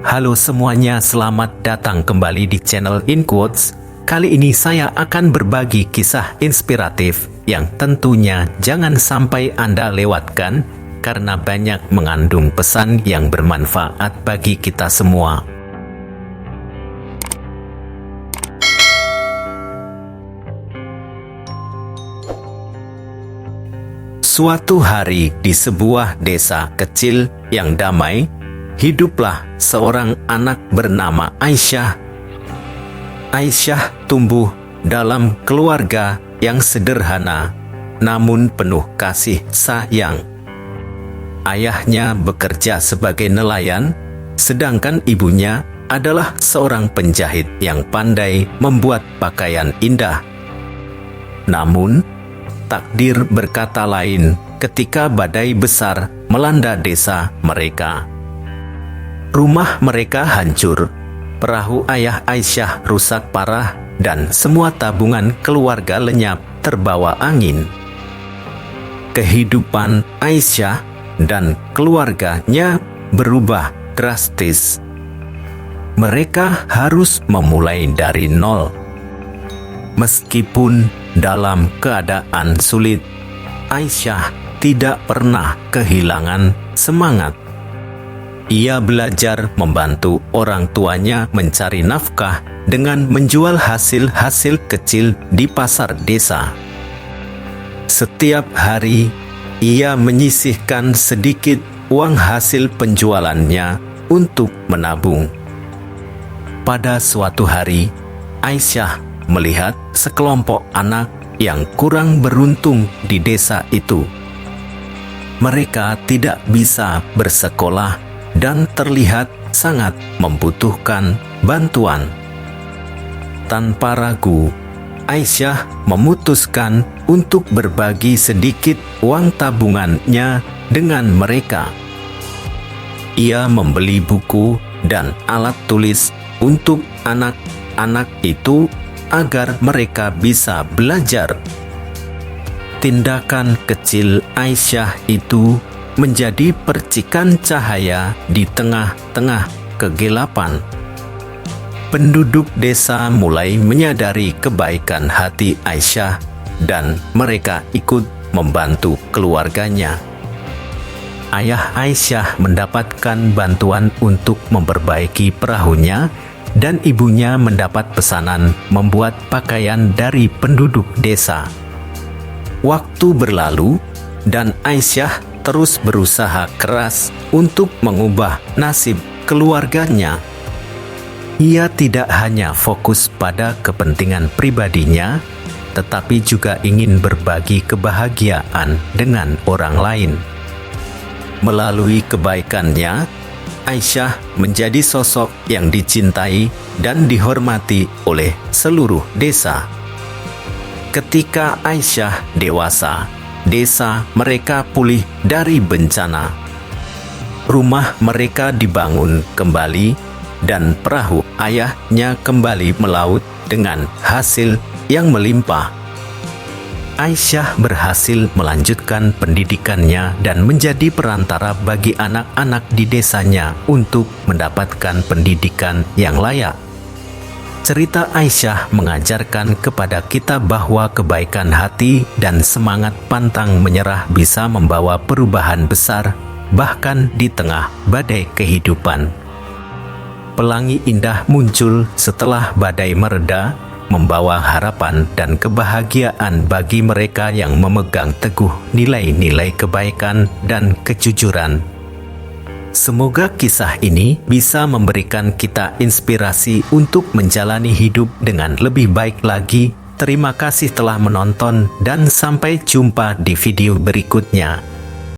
Halo semuanya, selamat datang kembali di channel In Quotes. Kali ini saya akan berbagi kisah inspiratif yang tentunya jangan sampai Anda lewatkan karena banyak mengandung pesan yang bermanfaat bagi kita semua. Suatu hari di sebuah desa kecil yang damai, hiduplah seorang anak bernama Aisyah. Aisyah tumbuh dalam keluarga yang sederhana, namun penuh kasih sayang. Ayahnya bekerja sebagai nelayan, sedangkan ibunya adalah seorang penjahit yang pandai membuat pakaian indah. Namun, takdir berkata lain ketika badai besar melanda desa mereka. Rumah mereka hancur, perahu ayah Aisyah rusak parah, dan semua tabungan keluarga lenyap terbawa angin. Kehidupan Aisyah dan keluarganya berubah drastis. Mereka harus memulai dari nol. Meskipun dalam keadaan sulit, Aisyah tidak pernah kehilangan semangat. Ia belajar membantu orang tuanya mencari nafkah dengan menjual hasil-hasil kecil di pasar desa. Setiap hari, ia menyisihkan sedikit uang hasil penjualannya untuk menabung. Pada suatu hari, Aisyah melihat sekelompok anak yang kurang beruntung di desa itu. Mereka tidak bisa bersekolah dan terlihat sangat membutuhkan bantuan. Tanpa ragu, Aisyah memutuskan untuk berbagi sedikit uang tabungannya dengan mereka. Ia membeli buku dan alat tulis untuk anak-anak itu agar mereka bisa belajar. Tindakan kecil Aisyah itu menjadi percikan cahaya di tengah-tengah kegelapan. Penduduk desa mulai menyadari kebaikan hati Aisyah dan mereka ikut membantu keluarganya. Ayah Aisyah mendapatkan bantuan untuk memperbaiki perahunya, dan ibunya mendapat pesanan membuat pakaian dari penduduk desa. Waktu berlalu, dan Aisyah terus berusaha keras untuk mengubah nasib keluarganya. Ia tidak hanya fokus pada kepentingan pribadinya, tetapi juga ingin berbagi kebahagiaan dengan orang lain. Melalui kebaikannya, Aisyah menjadi sosok yang dicintai dan dihormati oleh seluruh desa. Ketika Aisyah dewasa, desa mereka pulih dari bencana. Rumah mereka dibangun kembali dan perahu ayahnya kembali melaut dengan hasil yang melimpah. Aisyah berhasil melanjutkan pendidikannya dan menjadi perantara bagi anak-anak di desanya untuk mendapatkan pendidikan yang layak. Cerita Aisyah mengajarkan kepada kita bahwa kebaikan hati dan semangat pantang menyerah bisa membawa perubahan besar, bahkan di tengah badai kehidupan. Pelangi indah muncul setelah badai mereda, membawa harapan dan kebahagiaan bagi mereka yang memegang teguh nilai-nilai kebaikan dan kejujuran. Semoga kisah ini bisa memberikan kita inspirasi untuk menjalani hidup dengan lebih baik lagi. Terima kasih telah menonton dan sampai jumpa di video berikutnya.